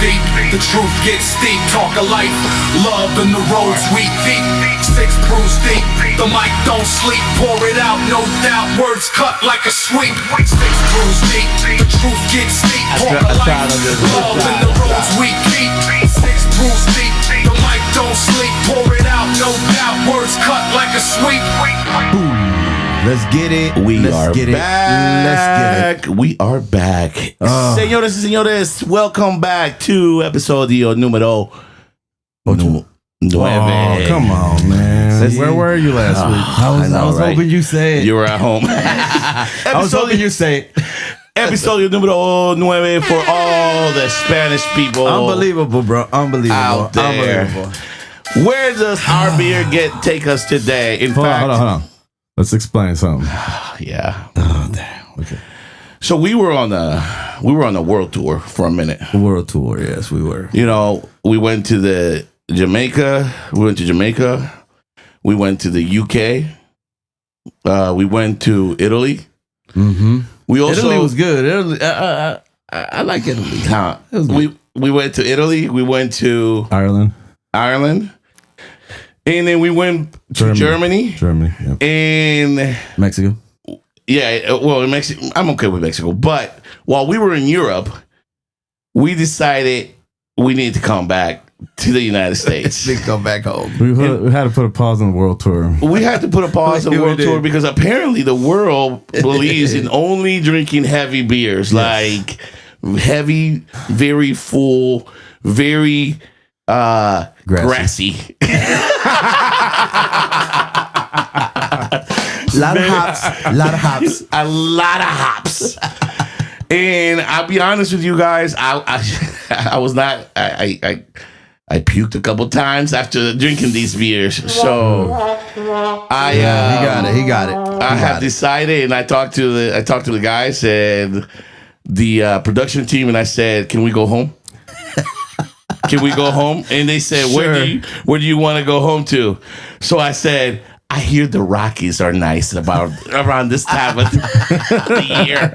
deep, the truth gets steep. Talk of life, love in the roads we deep. 6 brews deep, the mic don't sleep. Pour it out, no doubt, words cut like a sweep. 6 brews deep, the truth gets steep. Talk of life, love in the roads we keep. 6 brews deep, the mic don't sleep. Pour it out, no doubt, words cut like a sweep. Let's get it. Let's get it. We are back. Señores y señores, welcome back to episodio número 9. Oh, come on, man. Where were you last week? I was hoping you said you were at home. I was hoping you say it. Episodio número 9 for all the Spanish people. Unbelievable, bro. Unbelievable. Out there. Unbelievable. Where does our beer take us today? In fact, hold on. Let's explain something. Yeah. Oh, damn. Okay. So we were on a world tour for a minute. World tour, yes, we were. You know, we went to Jamaica. We went to Jamaica. We went to the UK. We went to Italy. Mm-hmm. Italy was good. Italy, I like Italy. Huh. We went to Italy. We went to Ireland. And then we went to Germany. Yep. And Mexico. Yeah, well, in Mexico, I'm okay with Mexico. But while we were in Europe, we decided we need to come back to the United States. Let's go back home. We had to put a pause on the world tour. We had to put a pause on the world tour because apparently the world believes in only drinking heavy beers, like heavy, very full, very grassy. A lot of hops. And I'll be honest with you guys, I was not. I puked a couple times after drinking these beers. So he got it. I have decided, and I talked to the guys and the production team, and I said, "Can we go home? Can we go home?" And they said, Sure. Where do you want to go home to?" So I said, I hear the Rockies are nice around this time of the year.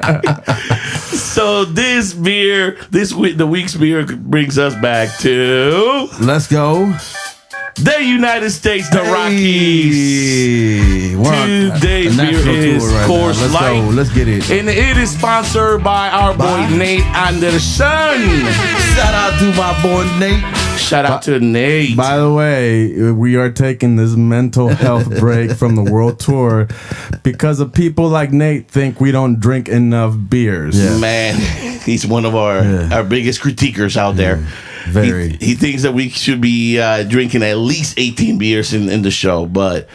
So this beer, the week's beer brings us back to... Let's go. The United States, the Rockies. Today's beer is Coors Light. Let's get it. And it is sponsored by our boy Nate Anderson. Shout out to my boy Nate. Shout out to Nate. By the way, we are taking this mental health break from the world tour because of people like Nate think we don't drink enough beers. Yeah. Man, he's one of our biggest critiquers out there. Very. He thinks that we should be drinking at least 18 beers in the show, but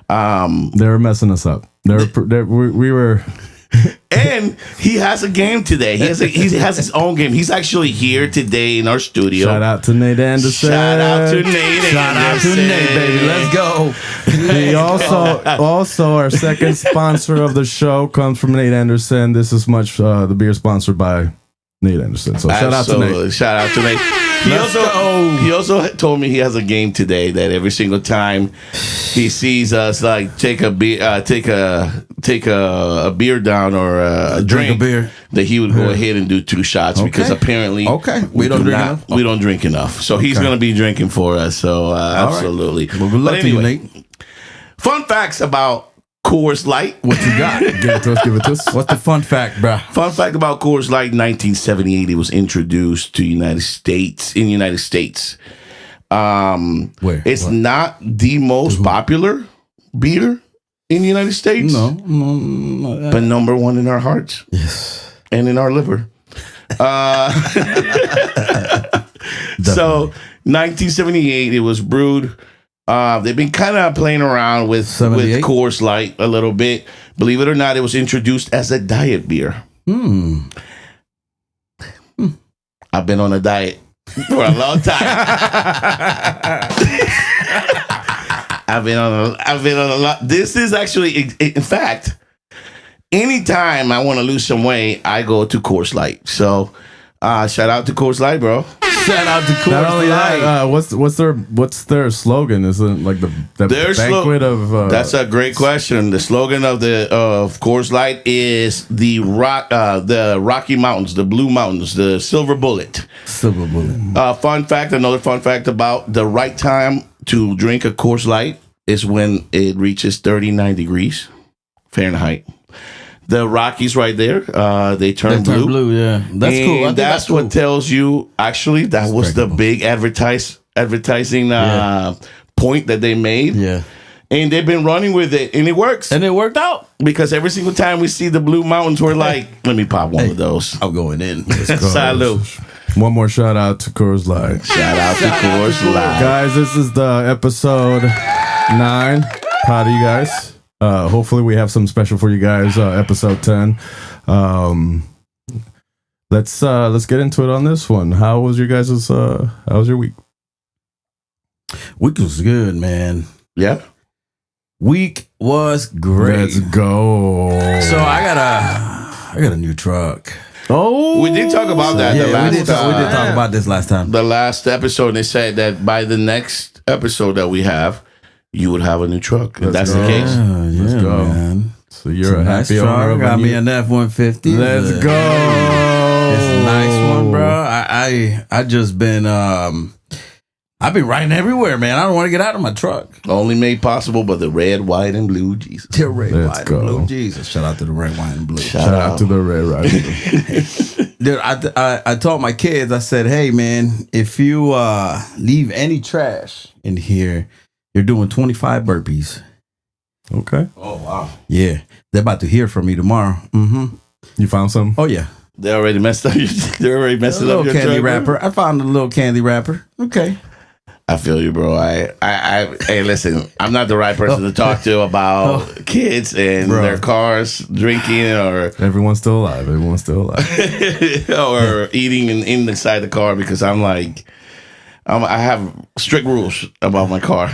they were messing us up. We were. And he has a game today. He has his own game. He's actually here today in our studio. Shout out to Nate Anderson. Shout out to Nate, baby. Let's go. He also our second sponsor of the show comes from Nate Anderson. This is the beer sponsored by Nate Anderson. So shout out to Nate. Shout out to Nate. He also told me he has a game today that every single time he sees us like take a beer down or a drink a beer, that he would go ahead and do 2 shots because apparently we don't drink enough. So he's going to be drinking for us. So absolutely. Right. Well, good luck to you, Nate. Fun facts about Coors Light. What you got? Give it to us. What's the fun fact, bruh? Fun fact about Coors Light: 1978, it was introduced to United States. Where? It's not the most popular beer in the United States. No. But number 1 in our hearts. Yes. And in our liver. So 1978, it was brewed. They've been kind of playing around with Coors Light a little bit. Believe it or not, it was introduced as a diet beer. I've been on a diet for a long time. I've been on a lot. This is actually, in fact, anytime I want to lose some weight, I go to Coors Light. So, shout out to Coors Light, bro. Shout out to Coors Not only Light. that, what's their slogan? Isn't like the Their banquet of? That's a great question. The slogan of Coors Light is the Rocky Mountains, the Blue Mountains, the Silver Bullet. Silver bullet. Another fun fact about the right time to drink a Coors Light is when it reaches 39 degrees Fahrenheit. The Rockies right there, they turn blue. Yeah, that's and cool. I think that's what tells you. Actually, that was the big advertising point that they made. Yeah, and they've been running with it, and it works. and it worked out. Because every single time we see the Blue Mountains, we're like, let me pop one of those. I'm going in. Salud. One more shout out to Coors Light. Shout out to Coors Light. Guys, this is the episode 9. Proud of you guys. Hopefully we have something special for you guys. Episode 10. Let's get into it on this one. How was your guys'? How was your week? Week was good, man. Yeah. Week was great. Let's go. So I got a new truck. Oh, We did talk about that the Yeah, last we did talk about this last time. the last episode. They said that by the next episode that we have, you would have a new truck. If that's go. the case. Yeah, Let's go. man. So you're a Nice happy owner truck. of Got a me new- an F-150. Let's It's go. a nice one, bro. I just been I've been riding everywhere, man. I don't want to get out of my truck. Only made possible by the red, white, and blue Jesus. The red, Let's white, go. and blue. Jesus. Shout out to the red, white, and blue. Shout out to the Red Rider. Dude, I told my kids, I said, hey, man, if you leave any trash in here, you're doing 25 burpees. Okay. Oh wow! Yeah. They're about to hear from me tomorrow. Mm-hmm. You found some? Oh, yeah. They already messed up. They already A messed little up your candy truck, bro? wrapper. I found a little candy wrapper. Okay. I feel you, bro. Hey, listen, I'm not the right person to talk to about kids and Bro. their cars, drinking, or Everyone's still alive. Everyone's still alive. or eating inside the car because I'm like, I have strict rules about my car.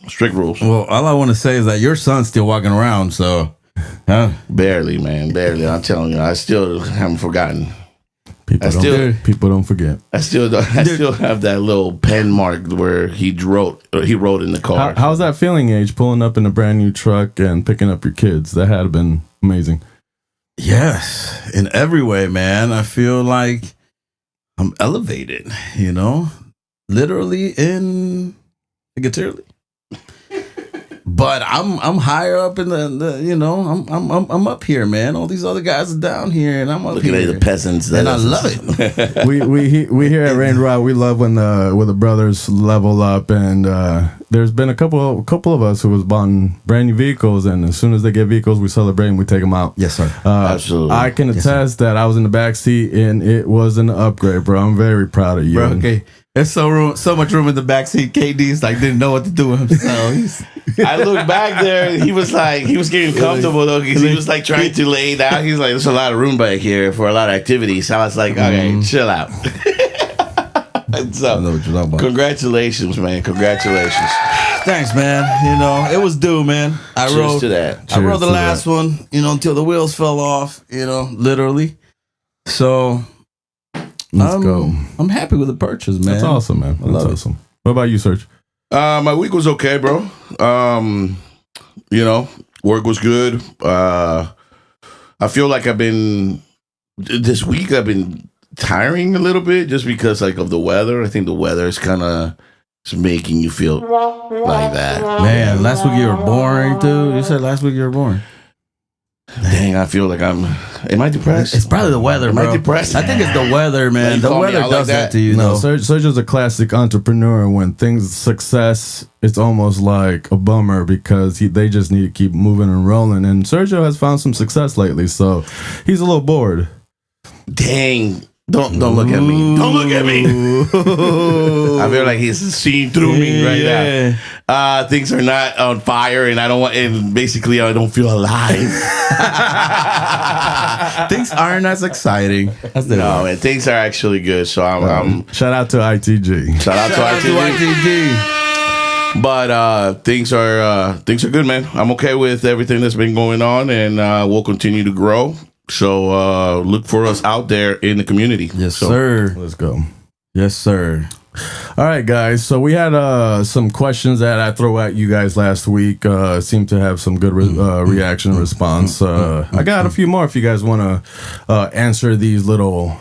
Strict rules. Well, all I want to say is that your son's still walking around, so. Huh? Barely, man. Barely. I'm telling you, I still haven't forgotten. People don't forget. I still have that little pen mark where he wrote in the car. How's that feeling, Age, pulling up in a brand new truck and picking up your kids? That had been amazing. Yes, in every way, man. I feel like I'm elevated, you know, literally and figuratively. But I'm higher up in the you know, I'm up here, man. All these other guys are down here, and I'm up Looking here. at the peasants, And I love it. we here at Rain Rock, we love when the brothers level up, and there's been a couple of us who was buying brand new vehicles, and as soon as they get vehicles, we celebrate and we take them out. Yes, sir. Absolutely. I can attest that I was in the back seat and it was an upgrade, bro. I'm very proud of you. Bro, okay. There's so much room in the backseat. KD's like didn't know what to do with himself. I look back there. He was getting comfortable though because he was like trying to lay down. He's like, there's a lot of room back here for a lot of activities. So I was like, okay, chill out. So, I know what you're talking about. congratulations, man. Congratulations. Thanks, man. You know, it was due, man. I Cheers rode to that. I rode the to last one, you know, until the wheels fell off, you know, literally. So Let's go. I'm happy with the purchase, man. That's awesome, man. That's love it. awesome. What about you, Serge? My week was okay, bro. You know, work was good. I feel like this week I've been tiring a little bit just because like of the weather. I think the weather is kind of making you feel like that. Man, last week you were boring, dude. You said last week you were boring. Dang, I feel like am I depressed? It's probably the weather, Am I bro. depressed? I think it's the weather, man. You The call me weather out does like that that? to you, No, though. Serge is a classic entrepreneur. When things success, it's almost like a bummer because they just need to keep moving and rolling. And Sergio has found some success lately, so he's a little bored. Dang. Don't look at me. Don't look at me. I feel like he's seeing through me right now. Things are not on fire, and I don't feel alive. Things aren't as exciting. No, man, things are actually good. So I'm Shout out to ITG. shout out to ITV. But things are good, man. I'm okay with everything that's been going on, and we'll continue to grow. So look for us out there in the community. Yes, So, sir. Let's go. Yes, sir. All right, guys. So we had some questions that I throw at you guys last week. Seemed to have some good reaction and response. I got a few more if you guys want to answer these little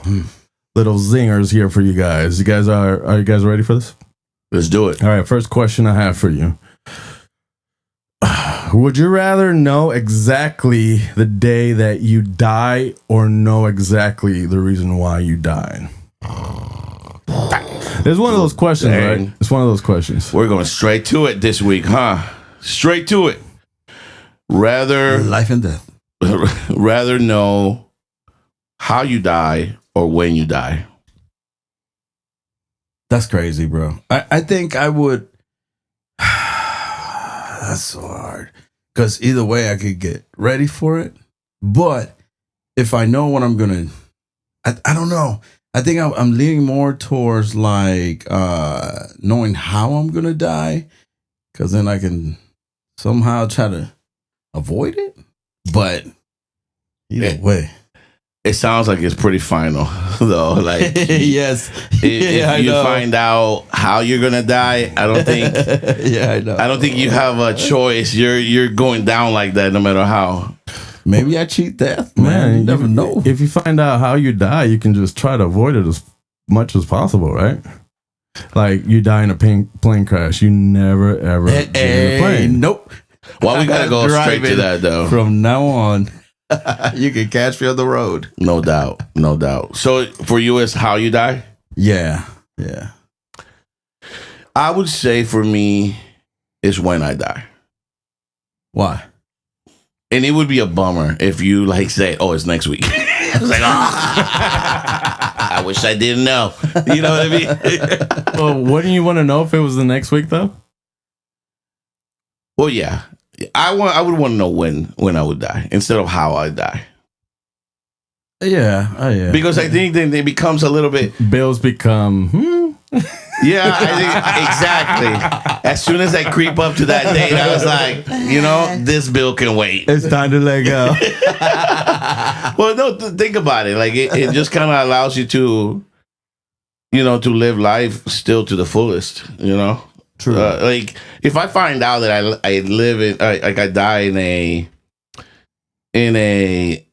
zingers here for you guys. Are you guys ready for this? Let's do it. All right. First question I have for you. Would you rather know exactly the day that you die or know exactly the reason why you died? It's one of those questions, Dang. right? It's one of those questions. We're going straight to it this week, huh? Straight to it. Rather Life and death. rather know how you die or when you die. That's crazy, bro. I think I would. That's so hard. Because either way, I could get ready for it. But if I know what I'm going to. I don't know. I think I'm leaning more towards like knowing how I'm going to die. Because then I can somehow try to avoid it. But either way. It sounds like it's pretty final, though. Like, yes. if you find out how you're gonna die, I don't think. Yeah, I know. I don't think you have a choice. You're going down like that, no matter how. Maybe I cheat death, man. You never know. If you find out how you die, you can just try to avoid it as much as possible, right? Like you die in a plane crash, you never ever get in a plane. Nope. Well, we gotta go straight to Driving that, though. From now on, you can catch me on the road. No doubt, no doubt. So for you, it's how you die. Yeah. I would say for me, it's when I die. Why? And it would be a bummer if you like say, "Oh, it's next week." I was like, I wish I didn't know. You know what I mean? Well, wouldn't you want to know if it was the next week though? Well, yeah. I would want to know when I would die instead of how I die. Yeah. Oh, yeah. Because I think then it becomes a little bit. Bills become. Yeah, I think exactly. As soon as I creep up to that date, I was like, this bill can wait. It's time to let go. Well, no, think about it. Like it just kind of allows you to, to live life still to the fullest. True. Like if I find out that I live in like I die in a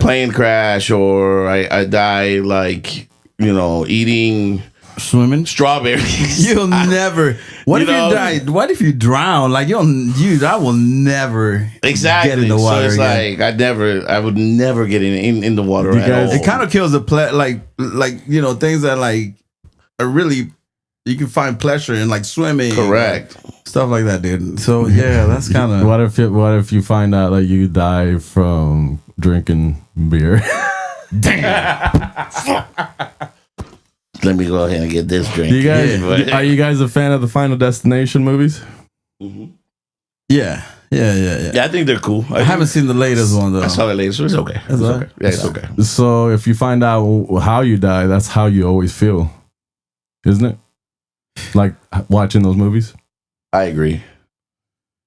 plane crash, or I die like eating Swimming. strawberries. You'll never. What if you die? What if you drown? Like I will never Exactly. get in the water So it's again. like I would never get in the water at all. It kind of kills the things that like are really you can find pleasure in, like swimming. Correct. Stuff like that, dude. So yeah, that's kind of. What if you find out that you die from drinking beer? Let me go ahead and get this drink. Are you guys a fan of the Final Destination movies? Yeah. Yeah, I think they're cool. I haven't seen the latest one though. I saw the latest. It's okay. It's all okay. right. Yeah, it's okay. So if you find out how you die, that's how you always feel, isn't it? Like watching those movies. I agree.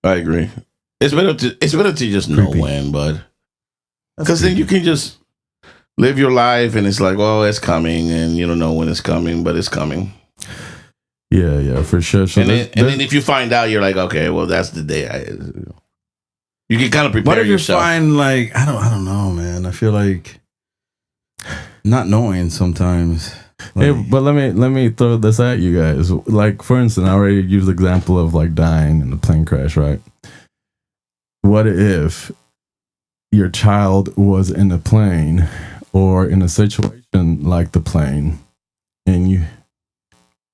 It's better to just know when, but because then you can just live your life, and it's like, well, it's coming, and you don't know when it's coming, but it's coming. Yeah, for sure. So and then if you find out, you're like, okay, well, that's the day. You can kind of prepare What if yourself. you find like I don't know, man. I feel like not knowing sometimes. Hey, Like, but let me throw this at you guys. Like for instance, I already used the example of like dying in a plane crash, right? What if your child was in a plane or in a situation like the plane, and you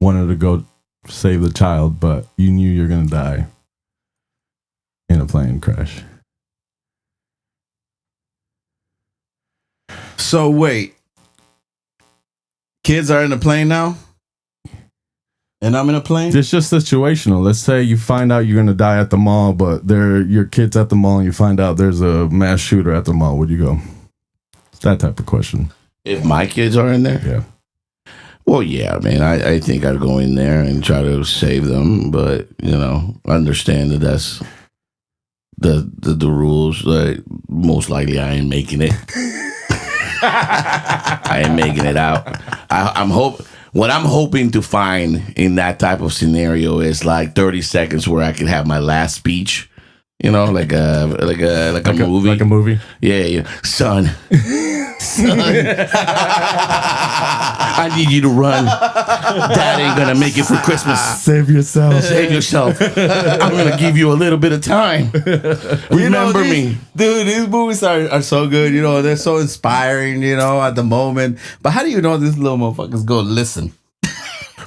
wanted to go save the child, but you knew you're gonna die in a plane crash? so wait, kids are in a plane now, and I'm in a plane. It's just situational. Let's say you find out you're gonna die at the mall, but your kid's at the mall, and you find out there's a mass shooter at the mall. Would you go? It's that type of question. If my kids are in there, Yeah. well, yeah, man, I think I'd go in there and try to save them, but understand that that's the rules. Most likely, I ain't making it. I ain't making it out. What I'm hoping to find in that type of scenario is like 30 seconds where I can have my last speech. You know, like a movie. Like a movie. Yeah. Son. I need you to run. Dad ain't gonna make it for Christmas. Save yourself. Save yourself. I'm gonna give you a little bit of time. Remember me. Dude, these movies are so good, they're so inspiring, at the moment. But how do you know these little motherfuckers go listen?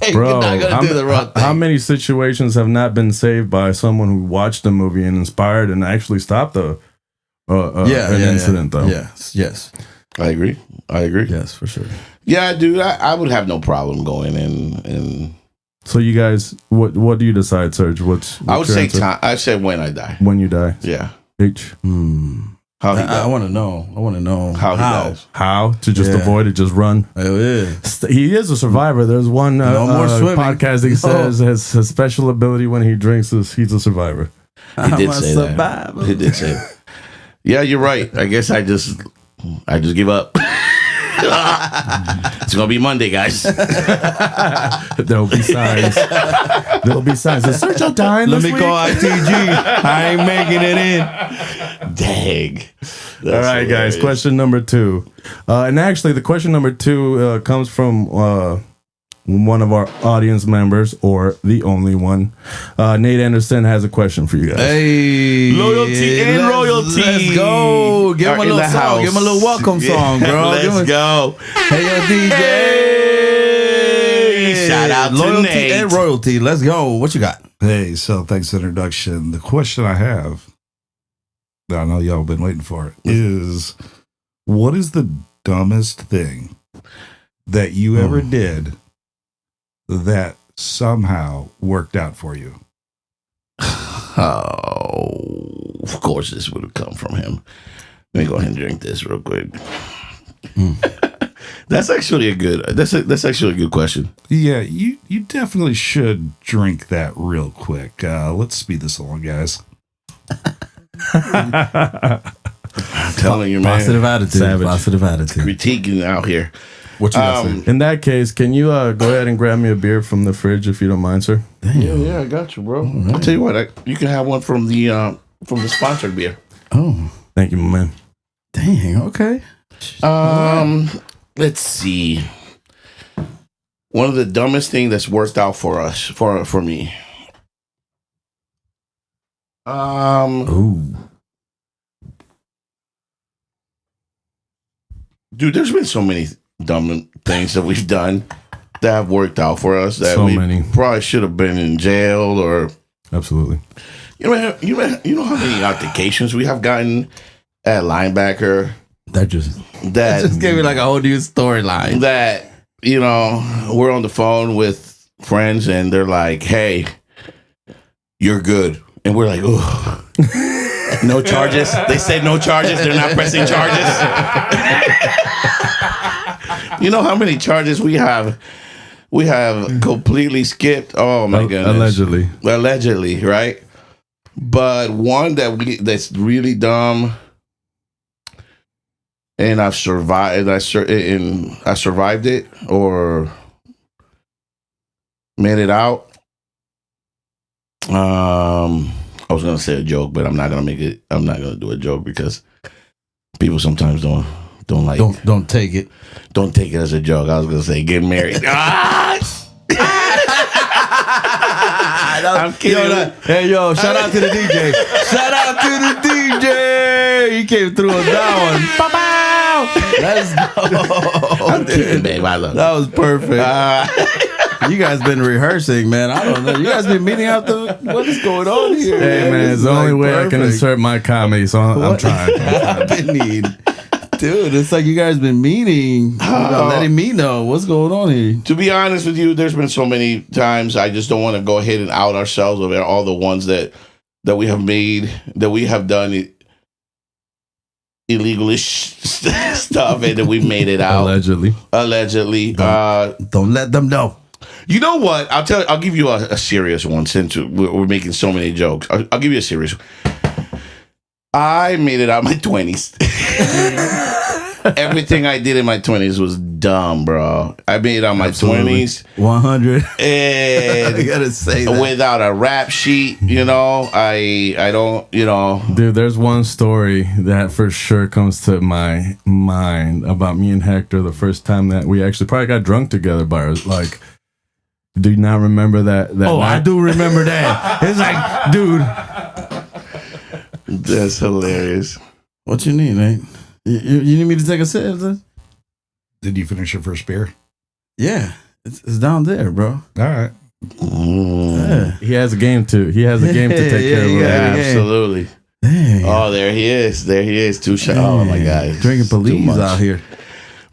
Hey, Bro, you're not gonna do the wrong thing. how many situations have not been saved by someone who watched the movie and inspired and actually stopped an incident, though? Yes. I agree. Yes, for sure. Yeah, dude, I would have no problem going in. So you guys, what do you decide, Serge? What's I would your say answer? time. I said when I die. When you die. Yeah. H. How he I dies. want to know. How he dies. How? To just avoid it, just run. Oh, yeah. He is a survivor. There's one No more swimming. podcast that he says his special ability when he drinks is he's a survivor. He did I'm a say survivor. that. He did say that. Yeah, you're right. I guess I just give up. It's gonna be Monday, guys. There'll be signs. There'll be signs. Is Sergio dying Let this me week? call ITG. I ain't making it in. Dang. All right, guys. Question number 2. And actually, the question number 2 comes from one of our audience members, or the only one. Nate Anderson has a question for you guys. Hey. Loyalty and royalty. Let's go. Give him a Are in little the song. house. Give him a little welcome song, bro. Give Let's him- go. Hey, yo, DJ. Shout out to Loyalty Nate. and royalty. Let's go. What you got? Hey, so thanks for the introduction. The question I have, that I know y'all have been waiting for, is what is the dumbest thing that you ever did that somehow worked out for you? Oh, of course this would have come from him. Let me go ahead and drink this real quick. That's actually a good question. Yeah, you definitely should drink that real quick. Let's speed this along, guys. I'm telling you, man. Positive attitude. Savage. Positive attitude. Critiquing out here. What you got, sir? In that case, can you go ahead and grab me a beer from the fridge if you don't mind, sir? Yeah, I got you, bro. I'll tell you what, you can have one from the sponsored beer. Oh, Thank you, my man. dang. Okay. Let's see. One of the dumbest thing that's worked out for us, for me. Ooh. Dude, there's been so many dumb things that we've done that have worked out for us that So we many. probably should have been in jail or Absolutely. you know how many altercations we have gotten at linebacker That just that gave me like a whole new storyline. that we're on the phone with friends and they're like, "Hey, you're good," and we're like, "Oh, no charges." They say no charges. They're not pressing charges. You know how many charges we have? We have completely skipped. Oh my goodness! Allegedly, right? But one that's really dumb, and I've survived. I survived it or made it out. I was gonna say a joke, but I'm not gonna make it. I'm not gonna do a joke because people sometimes don't like. Don't take it. Don't take it as a joke. I was gonna say get married. I'm kidding. Yo, shout out to the DJ. Shout out to the DJ. He came through on that one. Let's go. I'm kidding, babe. I love That was perfect. You guys been rehearsing, man. I don't know. You guys been meeting out the. What is going on here? Hey, man, This it's is the only like way I can perfect. insert my comedy, so I'm trying. happening? Dude, it's like you guys been meeting. Letting me know what's going on here. To be honest with you, there's been so many times I just don't want to go ahead and out ourselves of all the ones that we have made, that we have done illegalish stuff, and that we made it out allegedly. Don't let them know. You know what? I'll give you a serious one since we're making so many jokes. I'll give you a serious one. I made it out in my 20s. everything I did in my 20s was dumb, bro. I made it on my 20s. 100. And I gotta say that. without a rap sheet, you know, I don't, you know. Dude, there's one story that for sure comes to my mind about me and Hector the first time that we actually probably got drunk together by like. Do you not remember that? Oh, I do remember that. It's like, dude. That's hilarious. What you need, Nate? You need me to take a sip? Did you finish your first beer? Yeah, it's down there, bro. All right. Yeah. He has a game to. He has a game to take care of. yeah. Absolutely. Dang. Oh, there he is. There he is. Too shy. Oh my God. It's Drinking too police much. out here.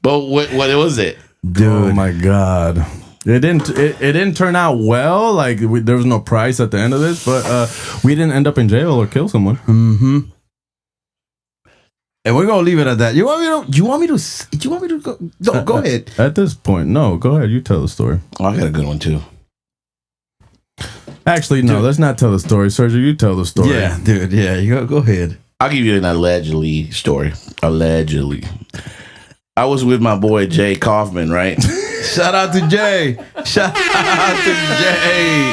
But what was it? Dude. Oh my God. It didn't turn out well. Like there was no price at the end of this, but we didn't end up in jail or kill someone. Mm-hmm. And we're gonna leave it at that. You want me to go? No, go ahead. At this point, no. Go ahead. You tell the story. Oh, I got a good one too. Actually, no. Let's not tell the story. Sergio, you tell the story. Yeah, dude. Yeah, you go ahead. I'll give you an allegedly story. Allegedly. I was with my boy Jay Kaufman, right? Shout out to Jay. Shout out to Jay.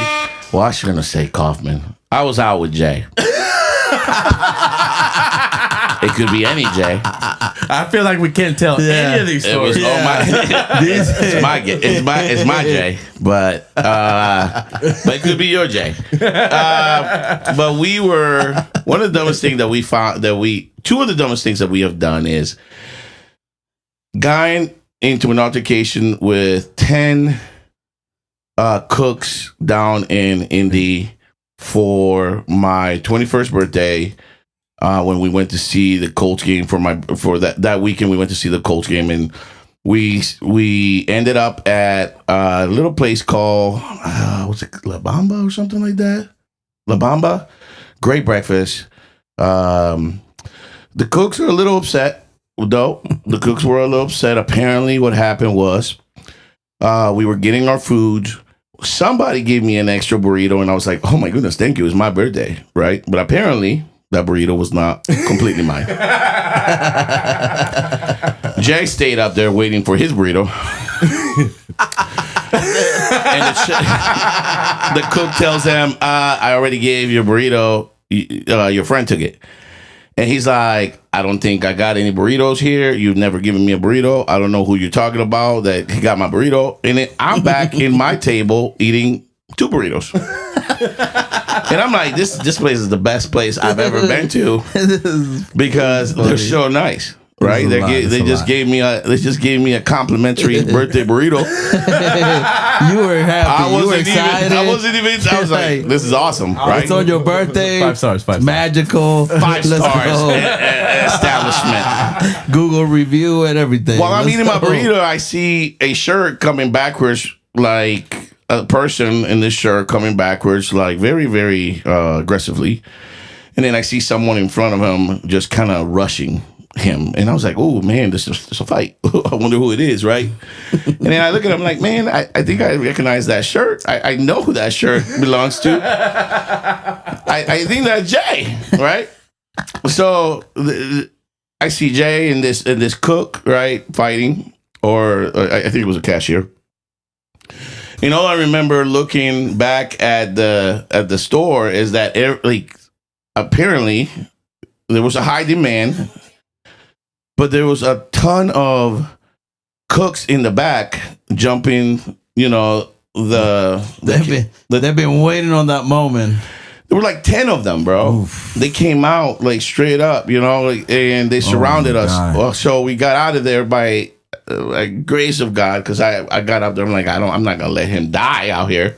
Well, I shouldn't say Kaufman. I was out with Jay. It could be any Jay. I feel like we can't tell any of these It was stories. it's my Jay, but it could be your Jay. But we were one of the dumbest things that we found two of the dumbest things that we have done is going into an altercation with 10 cooks down in Indy for my 21st birthday. When we went to see the Colts game for that weekend, we went to see the Colts game, and we ended up at a little place called what's it, La Bamba or something like that. La Bamba, great breakfast. The cooks are a little upset, though. The cooks were a little upset. Apparently, what happened was we were getting our food. Somebody gave me an extra burrito, and I was like, "Oh my goodness, thank you! It's my birthday, right?" But apparently, that burrito was not completely mine. Jay stayed up there waiting for his burrito. And the cook tells him, I already gave your burrito. Your friend took it. And he's like, I don't think I got any burritos here. You've never given me a burrito. I don't know who you're talking about that got my burrito. And then I'm back in my table eating 2 burritos. And I'm like, this place is the best place I've ever been to because they're so nice, right? They just gave me a complimentary birthday burrito. You were happy. You were excited. I was like, this is awesome, right? It's on your birthday. 5 stars. 5 stars. Magical. 5 Let's stars go. establishment. Google review and everything. While I'm Let's eating my go. burrito, I see a shirt coming backwards, like a person in this shirt coming backwards, like very, very aggressively. And then I see someone in front of him just kind of rushing him. And I was like, oh, man, this is a fight. I wonder who it is, right? And then I look at him like, man, I think I recognize that shirt. I know who that shirt belongs to. I think that's Jay, right? So I see Jay and this cook, right, fighting. Or I think it was a cashier. And all I remember looking back at the store is that apparently there was a high demand, but there was a ton of cooks in the back jumping. You know They've been waiting on that moment. There were like 10 of them, bro. Oof. They came out like straight up, you know, and they surrounded us. Well, so we got out of there by grace of God, because I got out there. I'm like, I'm not gonna let him die out here.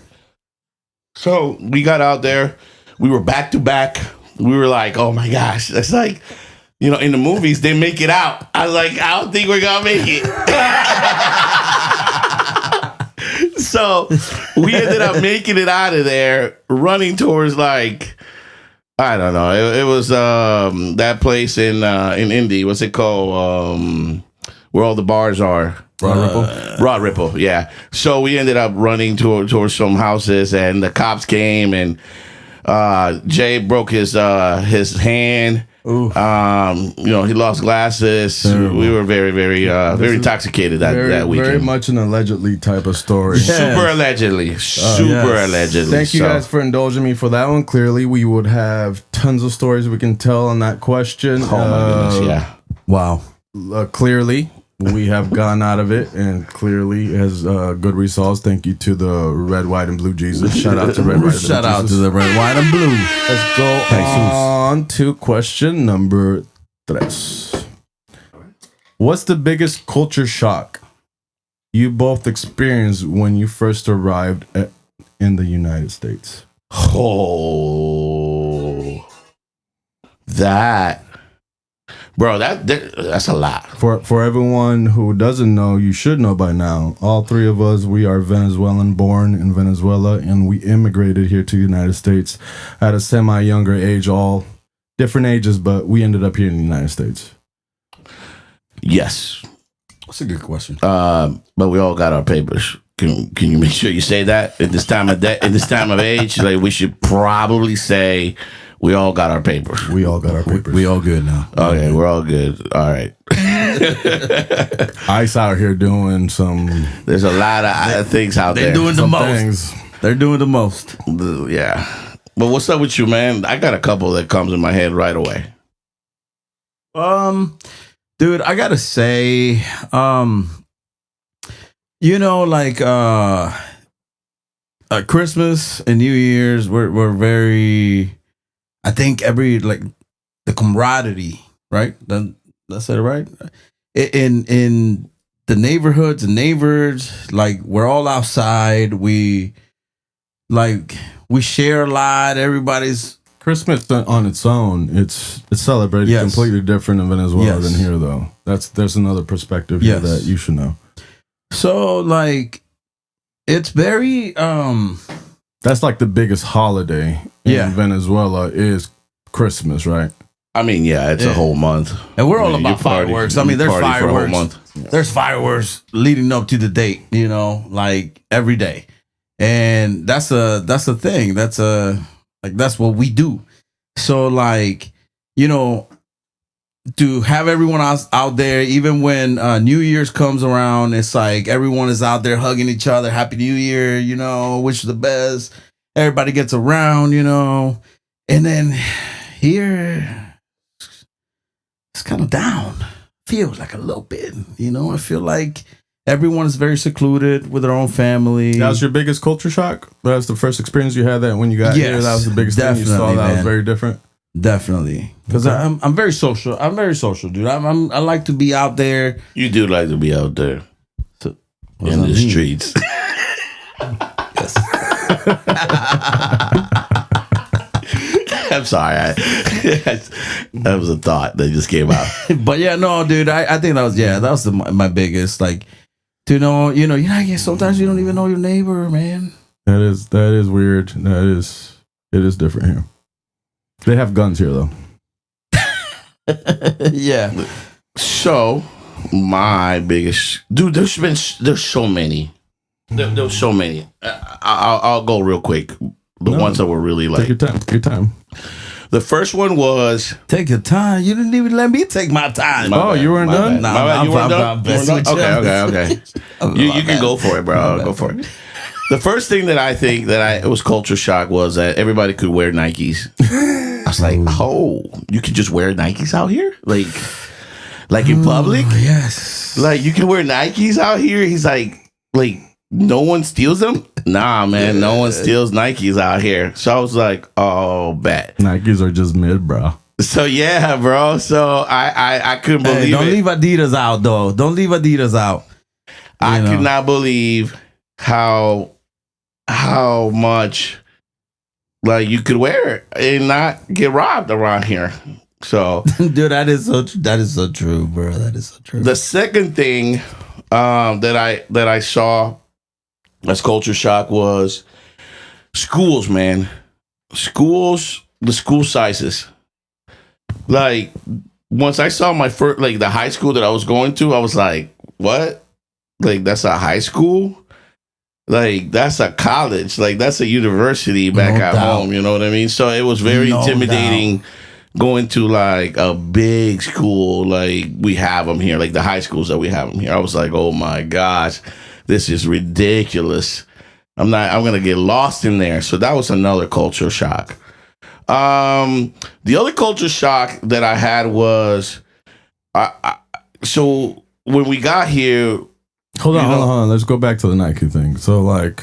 So we got out there. We were back to back. We were like, oh my gosh, that's like, you know, in the movies they make it out. I was like, I don't think we're gonna make it. So we ended up making it out of there, running towards like, I don't know. It was that place in Indy. What's it called? Where all the bars are. Rod Ripple, yeah. So we ended up running towards some houses, and the cops came, and Jay broke his hand. He lost glasses. Terrible. We were very, very, very intoxicated that weekend. Very much an allegedly type of story. Super allegedly. Allegedly. Thank you So, guys for indulging me for that one. Clearly, we would have tons of stories we can tell on that question. Oh my goodness, yeah. Wow. Clearly, we have gone out of it, and clearly has good results. Thank you to the Red, White, and Blue Jesus. Shout out to Red, White, and Shout Blue out Jesus. to the red, white, and blue. Let's go on to question number 3. What's the biggest culture shock you both experienced when you first arrived in the United States? Oh, that, bro, that's a lot. For everyone who doesn't know, you should know by now. All 3 of us, we are Venezuelan, born in Venezuela, and we immigrated here to the United States at a semi-younger age, all different ages, but we ended up here in the United States. Yes, That's a good question. but we all got our papers. Can you make sure you say that at this time of day, at this time of age? Like, we should probably say we all got our papers. We all got our papers. We all good now. Okay, we're all good. All right. Ice out here doing some There's a lot of things out They're there. doing the some most. things. They're doing the most. Yeah. But what's up with you, man? I got a couple that comes in my head right away. Dude, I gotta say, Christmas and New Year's were very, I think the camaraderie, right? That's it, right? In the neighborhoods and neighbors, like, we're all outside. We share a lot. Everybody's Christmas on its own, it's celebrated Yes. completely different in Venezuela Yes. than here, though. There's another perspective here Yes. that you should know. so like, it's very That's like the biggest holiday Yeah. in Venezuela is Christmas, right? I mean, yeah, it's a Yeah. whole month. and we're all You about party- fireworks. I you mean, there's party for a whole fireworks. month. There's fireworks leading up to the date, like every day. And that's a thing. That's what we do. So, like, to have everyone else out there, even when New Year's comes around, it's like everyone is out there hugging each other. Happy New Year, wish you the best. Everybody gets around, and then here it's kind of down. Feels like a little bit, I feel like everyone is very secluded with their own family. That was your biggest culture shock? That was the first experience you had that when you got here? Yes, That was the biggest thing you saw definitely, that was man. very different? Definitely, because Okay. I'm very social. I'm very social, dude. I like to be out there. You do like to be out there What in does that the mean? streets. I'm sorry. That was a thought that just came out. But yeah, no, dude. I think that was my biggest, like, to know, sometimes you don't even know your neighbor, man. That is weird. It is different here. They have guns here, though. Yeah. So, my biggest dude, there's so many. There's so many. I'll go real quick. The No. ones that were really Take your like. time. Take your time. The first one was. Take your time. You didn't even let me take my time. Oh, you weren't My done? bad. My bad. You weren't done? I'm You weren't messing done? with you. Okay. You can go for it, bro. Go for it. The first thing that I think it was culture shock was that everybody could wear Nikes. I was like, oh, you can just wear Nikes out here? Like in public? Yes. Like, you can wear Nikes out here? He's like, no one steals them? Nah, man, no one steals Nikes out here. So I was like, oh, bet. Nikes are just mid, bro. So yeah, bro. So I couldn't believe Hey, don't it. leave Adidas out, though. Don't leave Adidas out. I You know. could not believe how much like you could wear it and not get robbed around here. So Dude, that is so true, bro. That is so true. the second thing that I saw as culture shock was schools, man. Schools, the school sizes. Like, once I saw my first, like, the high school that I was going to, I was like, what? Like, that's a high school? Like, that's a college. Like, that's a university back No at doubt. home. You know what I mean? So it was very No intimidating going to like a big school like we have them here, like the high schools that we have them here. I was like, oh my gosh, this is ridiculous. I'm gonna get lost in there. So that was another culture shock. The other culture shock that I had was, so when we got here, hold on. Let's go back to the Nike thing. So like,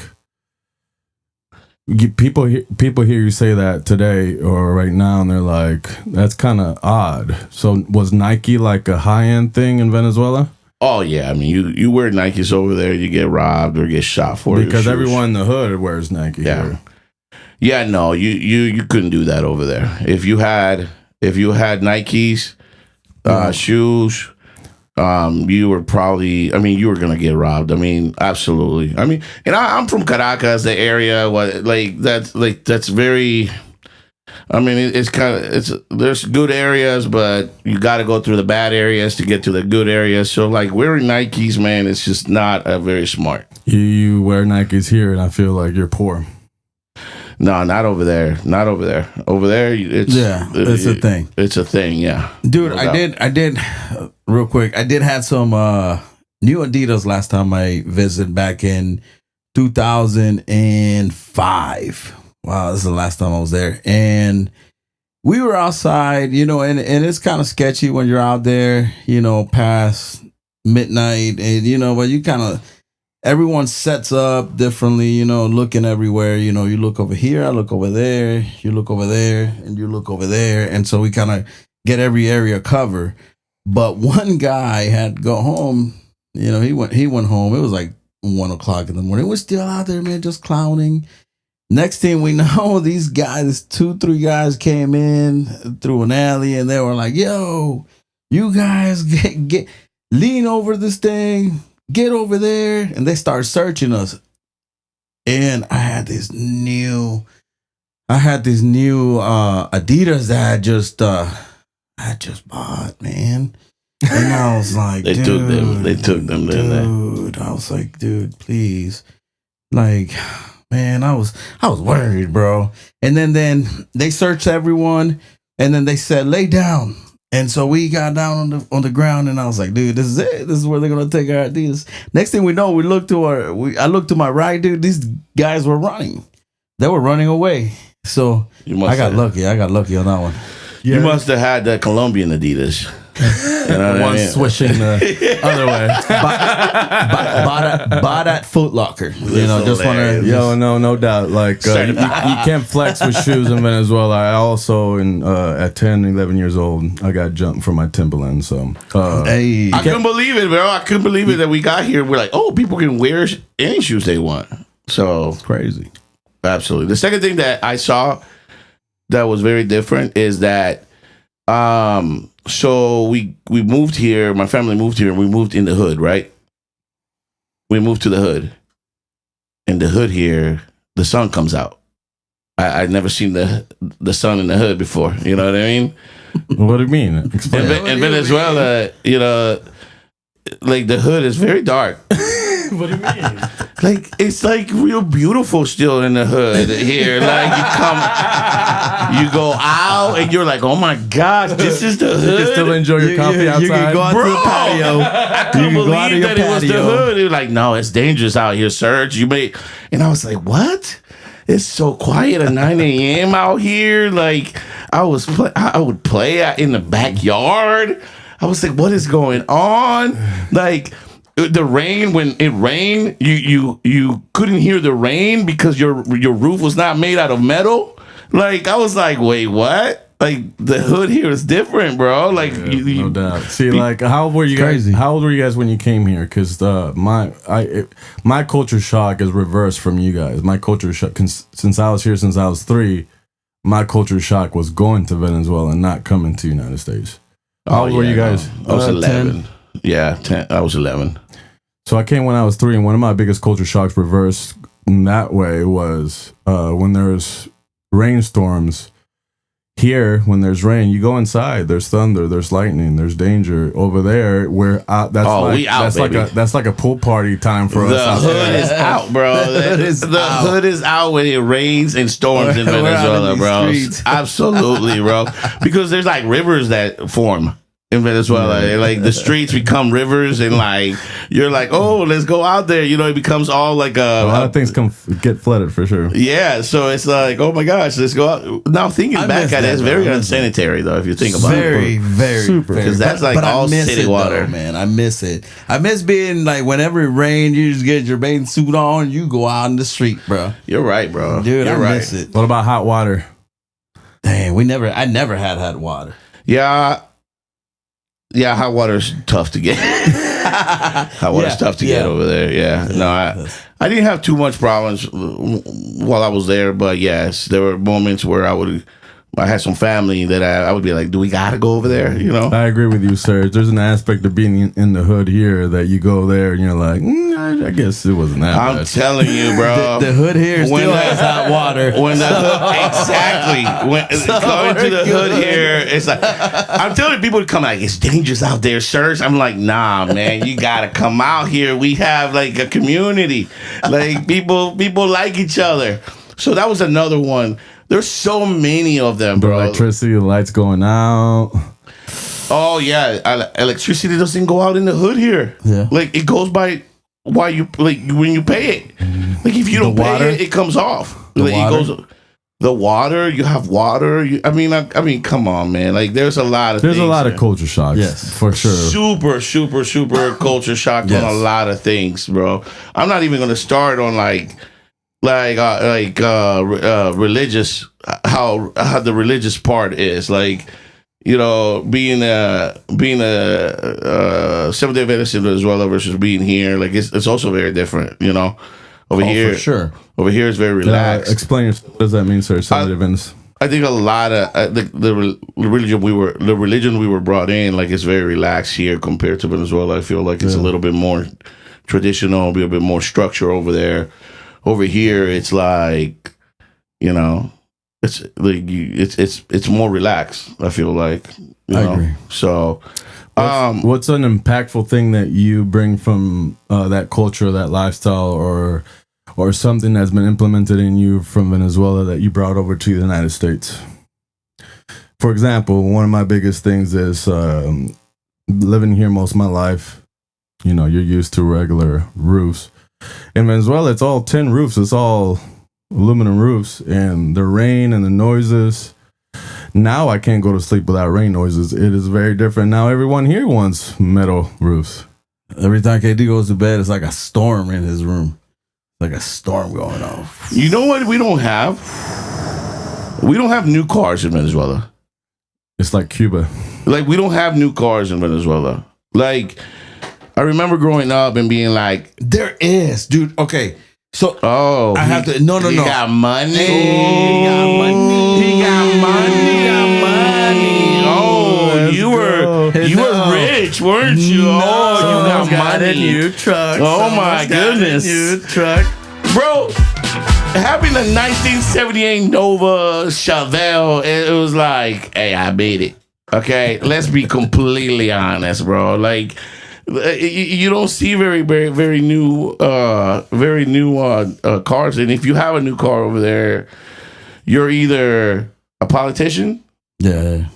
people hear you say that today or right now, and they're like, that's kind of odd. So was Nike like a high end thing in Venezuela? Oh yeah, I mean you wear Nikes over there, you get robbed or get shot for it. Because everyone in the hood wears Nike. Yeah. Here. Yeah, no, you couldn't do that over there. If you had Nikes, shoes, you were probably, I mean, you were gonna get robbed. I mean, absolutely. I mean, and I'm from Caracas, the area, that's very. I mean, it's kind of there's good areas, but you got to go through the bad areas to get to the good areas. So, like wearing Nikes, man, it's just not very smart. You wear Nikes here, and I feel like you're poor. No, not over there. Not over there. Over there, it's a thing. It's a thing, yeah. Dude, No I did real quick. I did have some new Adidas last time I visited back in 2005. Wow, this is the last time I was there. And we were outside, you know, and it's kind of sketchy when you're out there, you know, past midnight, and you know, but you kind of, everyone sets up differently, you know, looking everywhere. You know, you look over here, I look over there, you look over there, and you look over there. And so we kind of get every area covered. But one guy had to go home. You know, he went home. It was like 1 o'clock in the morning. We're still out there, man, just clowning. Next thing we know, these guys, 2-3 guys came in through an alley, and they were like, yo, you guys get lean over this thing. Get over there. And they start searching us. And I had these new Adidas that I just bought, man. And I was like, They took them, didn't they? Dude, I was like, dude, please. Like, man, I was worried, bro. And then they searched everyone, and then they said, lay down. And so we got down on the ground, and I was like, dude, this is it. This is where they're gonna take our Adidas. Next thing we know, I looked to my right, dude. These guys were running. They were running away. So I got lucky. I got lucky on that one. You must have had the Colombian Adidas. You know One swishing the other way. Bought at Foot Locker. You know, just want to. Yo, no doubt. Like you can't flex with shoes in Venezuela. I also, at 10, 11 years old, I got jumped for my Timberlands. So Hey, I couldn't believe it, bro. I couldn't believe it that we got here. We're like, oh, people can wear any shoes they want. So it's crazy. absolutely. The second thing that I saw that was very different is that so we moved here, my family moved here, and we moved in the hood, right? We moved to the hood. In the hood here, the sun comes out. I'd never seen the sun in the hood before. You know what I mean? what do you mean? Explain. In Venezuela, you know, like the hood is very dark. What do you mean? Like it's like real beautiful still in the hood here. Like you go out and you're like, oh my gosh, this is the hood. You can still enjoy your coffee outside. You can go out to the patio. I couldn't believe that it was the hood. It was like, no, it's dangerous out here, Serge. And I was like, what? It's so quiet at 9 a.m. out here. Like I would play in the backyard. I was like, what is going on? Like the rain, when it rained, you couldn't hear the rain because your roof was not made out of metal. Like I was like, wait, what? Like the hood here is different, bro. Like no doubt. See, like how old were you guys? How old were you guys when you came here? Because my culture shock is reversed from you guys. My culture shock, since I was here since I was 3, my culture shock was going to Venezuela and not coming to the United States. How old were you guys? I was 11. 10. Yeah, 10. I was 11. So I came when I was 3, and one of my biggest culture shocks reversed in that way was when there was rainstorms. here, when there's rain, you go inside. There's thunder. There's lightning. There's danger. Over there, we're out. That's we out, baby. That's like a pool party time for The us. hood is out, bro. The hood is out when it rains and storms in We're out Venezuela, in these bro. streets. Absolutely, bro. Because there's like rivers that form in Venezuela. And, like the streets become rivers, and like you're like, oh, let's go out there. You know, it becomes all like A lot of things get flooded for sure. yeah. So it's like, oh my gosh, let's go out. Now thinking I back miss at that, it, it's bro. very I miss unsanitary though. If you think about Very, it, very, Super. very. 'Cause that's like I all miss city it, water. though, man. I miss it. I miss being like whenever it rains, you just get your bathing suit on, you go out in the street, bro. you're right, bro. Dude, you're I right. miss it. What about hot water? Dang, I never had hot water. Yeah. Yeah, hot water's tough to get. Hot water's tough to get over there. Yeah. No, I didn't have too much problems while I was there, but yes, there were moments where I had some family that I would be like, do we gotta go over there? You know? I agree with you, Serge. There's an aspect of being in the hood here that you go there and you're like, I guess it wasn't that I'm bad. telling you, bro. The hood here When still the- has hot water. When the hood, exactly. When going to the hood here, it's like I'm telling people to come like it's dangerous out there, sirs. I'm like, nah, man, you gotta come out here. We have like a community, like people like each other. So that was another one. There's so many of them, The bro. electricity, the lights going out. Oh yeah, electricity doesn't go out in the hood here. Yeah. Like it goes by while you like when you pay it. Like if you don't water? pay it, it comes off. The Like, water? It goes. The water, you have water. I mean, come on, man. Like there's a lot of There's a things lot of there. culture shocks. Yes. For sure. super culture shock Yes. on a lot of things, bro. I'm not even gonna start on religious how the religious part is like, you know, being a Seventh Day Adventist in Venezuela versus being here, like it's also very different, you know. Over here, for sure. over here is very relaxed. Explain yourself. What does that mean, sir? Some events. I think a lot of the religion we were brought in, like it's very relaxed here compared to Venezuela. I feel like it's a little bit more traditional, a bit more structure over there. Over here, it's like, you know, it's like it's more relaxed. I feel like, you know? agree. So, What's an impactful thing that you bring from that culture, that lifestyle, or something that's been implemented in you from Venezuela that you brought over to the United States? For example, one of my biggest things is living here most of my life. You know, you're used to regular roofs. In Venezuela, it's all tin roofs. It's all aluminum roofs, and the rain and the noises. Now I can't go to sleep without rain noises. It is very different. Now everyone here wants metal roofs. Every time KD goes to bed, it's like a storm in his room. Like a storm going on. you know what we don't have? We don't have new cars in Venezuela. It's like Cuba. Like we don't have new cars in Venezuela. Like I remember growing up and being like, There is, dude. Okay. So oh, I have to. No. He got money. He got money. He got money. Oh, you were rich, weren't you? Oh, you got money. truck. Oh my goodness, truck. bro. Having a 1978 Nova Chevelle, it was like, hey, I made it. Okay, let's be completely honest, bro. Like, you don't see very new cars, and if you have a new car over there, you're either a politician Yeah.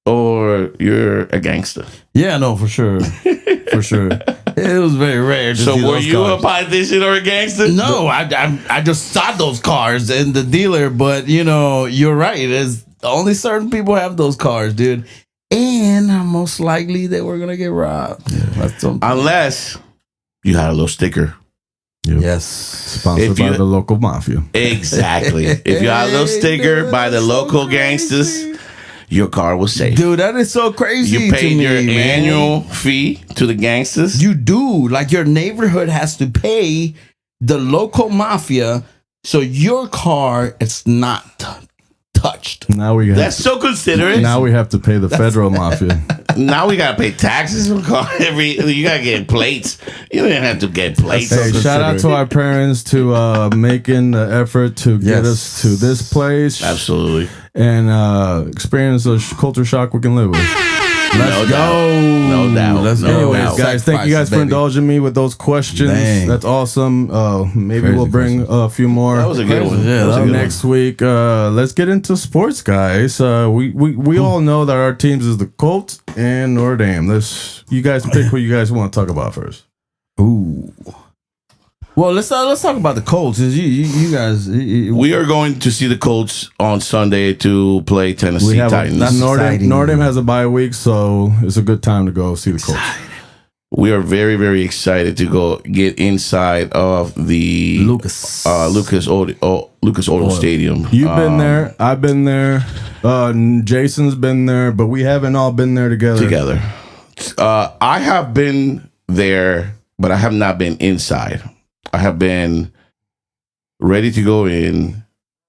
or you're a gangster. Yeah, no, for sure. For sure. It was very rare to So see were those you a cars. politician or a gangster? No, I just saw those cars in the dealer, but you know, you're right. It's only certain people have those cars, dude. And most likely they were gonna get robbed. That's something. Unless you had a little sticker. Yep. Yes. Sponsored If you- by the local mafia. Exactly. If you had a little Hey, sticker dude, by the that's so local crazy. gangsters, your car was safe. Dude, that is so crazy. You paid to me, your man. annual fee to the gangsters. You do. Like your neighborhood has to pay the local mafia, so your car is not touched. Now we have That's so considerate. now we have to pay the federal mafia. Now we gotta pay taxes for car you gotta get plates. You didn't have to get plates. Hey, shout out to our parents to making the effort to get us to this place. Absolutely. And experience a culture shock we can live with. Let's go. No doubt. Let's No go. doubt. Anyways, guys, thank you guys for indulging me with those questions. Dang. That's awesome. Maybe Crazy we'll bring a few more. That was a good one. Yeah, That was a good Next week. Let's get into sports, guys. We all know that our teams is the Colts and Notre Dame. You guys pick what you guys want to talk about first. Ooh. Well, let's talk about the Colts. You guys, We are going to see the Colts on Sunday to play Tennessee We have Titans. Notre Dame has a bye week, so it's a good time to go see the Colts. We are very, very excited to go get inside of the Lucas Oil Stadium. You've been there. I've been there. Jason's been there, but we haven't all been there together. I have been there, but I have not been inside. I have been ready to go in,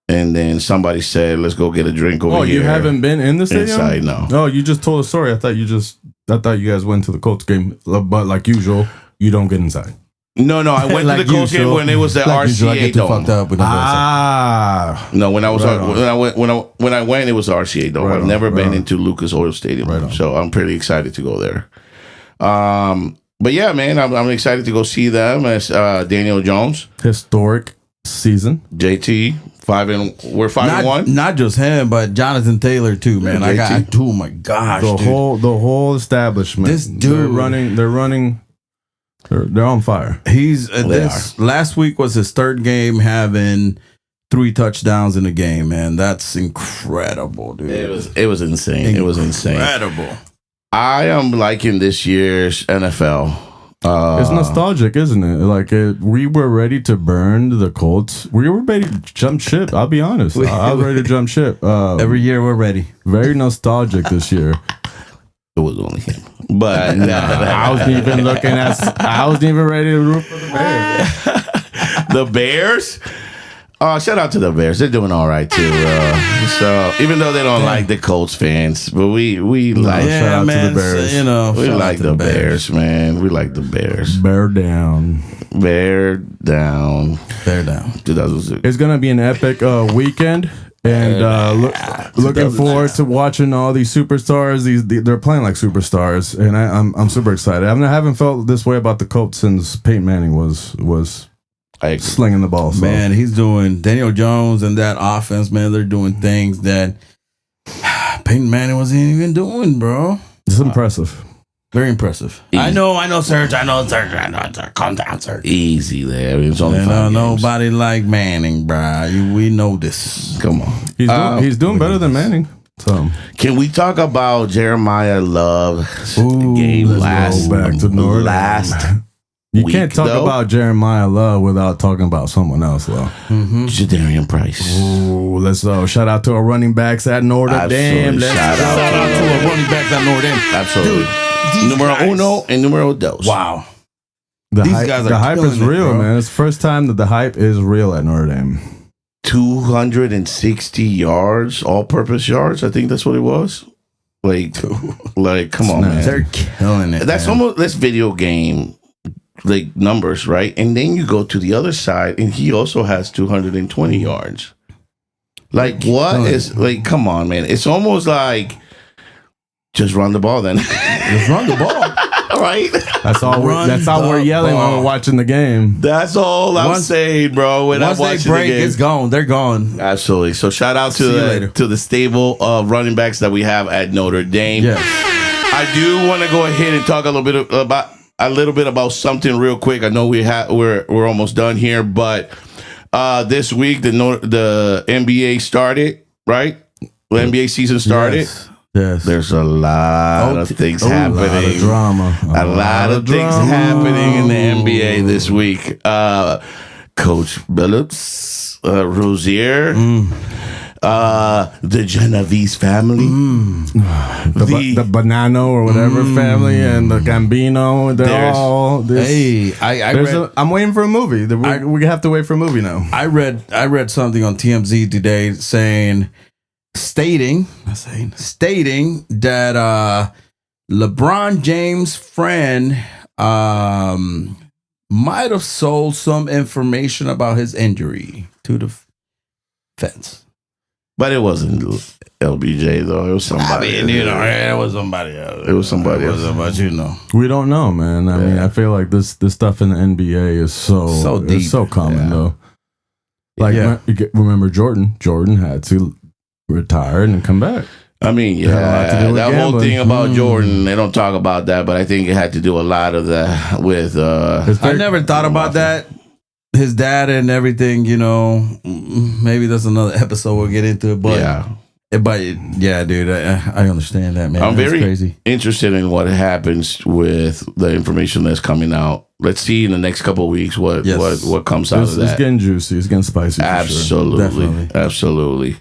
and then somebody said, "Let's go get a drink over here." Oh, you haven't been in the stadium? Inside, no. Oh, you just told a story. I thought you guys went to the Colts game, but like usual, you don't get inside. No, I went Like to the Colts game usual. when it was the Like usual, I RCA get too Dome. fucked up with that. No, when I was Right on. when I went, it was RCA Dome. Right I've on, never right been on. into Lucas Oil Stadium, Right on. so I'm pretty excited to go there. But yeah, man, I'm excited to go see them as Daniel Jones, Historic season. JT, we're 5-1. Not just him, but Jonathan Taylor too, man. Yeah, I JT. got. Oh my gosh, The dude. whole establishment. This dude. They're running. They're on fire. He's They this last week was his third game having 3 touchdowns in a game, man. That's incredible, dude. It was insane. It was insane. Incredible. I am liking this year's NFL. It's nostalgic, isn't it? Like we were ready to burn the Colts. We were ready to jump ship. I'll be honest. I was ready to jump ship. Every year we're ready. Very nostalgic this year. It was only him, but I wasn't even I wasn't even ready to root for the Bears. the Bears. Shout out to the Bears. They're doing all right too. So even though they don't like the Colts fans, but we like shout out to man. the Bears. So, you know, we shout out like to the Bears, man. We like the Bears. Bear down. Bear down. They're down. 2006. It's gonna be an epic weekend, and looking forward to watching all these superstars. They're playing like superstars, and I'm super excited. I haven't felt this way about the Colts since Peyton Manning was I agree. slinging the ball. So. Man, he's doing Daniel Jones and that offense, man. They're doing things that Peyton Manning wasn't even doing, bro. It's impressive. Very impressive. Easy. I know, Serge. Calm down, Serge. Easy there. It's only You 5 know, games. nobody like Manning, bro. We know this. Come on. He's doing better than Manning. So Can we talk about Jeremiah Love's game let's last go back to Notre Dame. last you week, can't talk though? about Jeremiah Love without talking about someone else, though. Jadarian Price? Ooh, let's shout out to our running backs at Notre Dame. Absolutely. Let's Shout go. out To a running back at Notre Dame. Absolutely. These Numero guys- uno and numero dos. Wow. These guys are the hype is killing it, real, bro. man. It's the first time that the hype is real at Notre Dame. 260 yards, all-purpose yards. I think that's what it was. Like come on, man. They're killing it. That's man. almost that's video game like numbers, right? And then you go to the other side, and he also has 220 yards. Like what is like? Come on, man! It's almost like just run the ball, then. Just run the ball. All right, That's all. That's all we're the yelling when ball. we're watching the game. that's all I'm Once- saying, bro. When Once I'm they watching break, the game. it's gone. They're gone. Absolutely. So shout out See you later. to the stable of running backs that we have at Notre Dame. Yes. I do want to go ahead and talk a little bit about something real quick. I know we're almost done here, but this week the NBA started, right? The NBA season started. Yes. There's a lot of things A lot happening. of drama. A lot of things drama. happening in the NBA this week. Coach Billups, Rozier, the Genovese family. The Banano or whatever family and the Gambino. They're There's- all. This, Hey, I'm waiting for a movie. We have to wait for a movie now. I read something on TMZ today stating that LeBron James' friend might have sold some information about his injury to the fence. But it wasn't LBJ though. It was somebody. I mean, it was somebody else. It was somebody else. But We don't know, man. I mean, I feel like this stuff in the NBA is so deep. It's so common Yeah. though. Like, remember Jordan? Jordan had to retire and come back. I mean, It had a lot to do with that whole gambling. thing about Jordan, they don't talk about that, but I think it had to do a lot of that with. I never thought about that. His dad and everything, maybe that's another episode we'll get into it. But yeah, dude, I understand that, man. I'm That's very crazy. interested in what happens with the information that's coming out. Let's see in the next couple of weeks what comes out of that. It's getting juicy. It's getting spicy. For Absolutely, sure. Definitely. absolutely.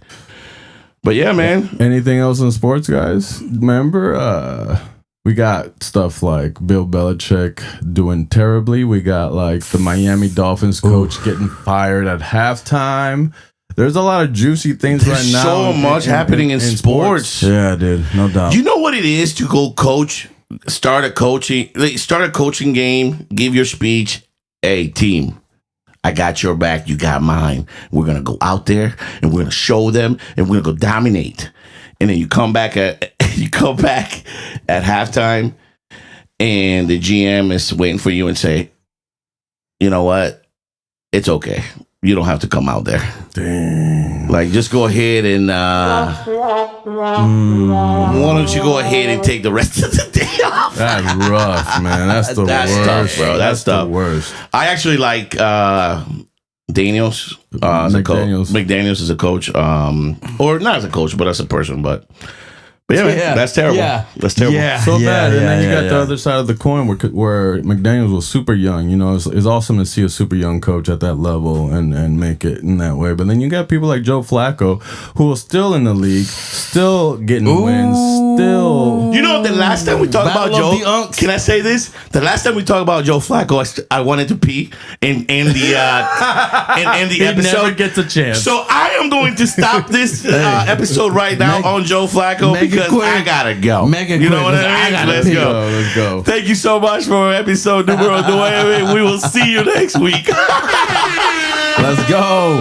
But yeah, man. Anything else in sports, guys? Remember, we got stuff like Bill Belichick doing terribly. We got like the Miami Dolphins coach getting fired at halftime. There's a lot of juicy things There's right now. so much happening in sports. Yeah, dude, no doubt. You know what it is to go coach, start a coaching game, give your speech. Hey, team, I got your back. You got mine. We're going to go out there and we're going to show them and we're going to go dominate. And then you come back at halftime and the GM is waiting for you and say, you know what? It's okay. You don't have to come out there. Dang. Like, just go ahead and why don't you go ahead and take the rest of the day off? That's rough, man. That's the That's worst, tough, bro. That's tough. the worst. I actually like Daniels as a coach. McDaniels. McDaniels is a coach, or not as a coach, but as a person. But yeah, man, that's terrible. Yeah. That's terrible. Yeah. So bad. And then you got the yeah. other side of the coin where McDaniels was super young. It's awesome to see a super young coach at that level and make it in that way. But then you got people like Joe Flacco, who is still in the league, still getting wins, still. You know, the last time we talked about Battle of Joe, the Unks. can I say this? The last time we talked about Joe Flacco, I wanted to pee and end the He episode. never gets a chance. So I am going to stop this episode right now on Joe Flacco make it because quick. I gotta go. Make it you know quick, what I I mean? gotta Let's pee. go. Let's go. Thank you so much for episode numero 9. We will see you next week. Let's go.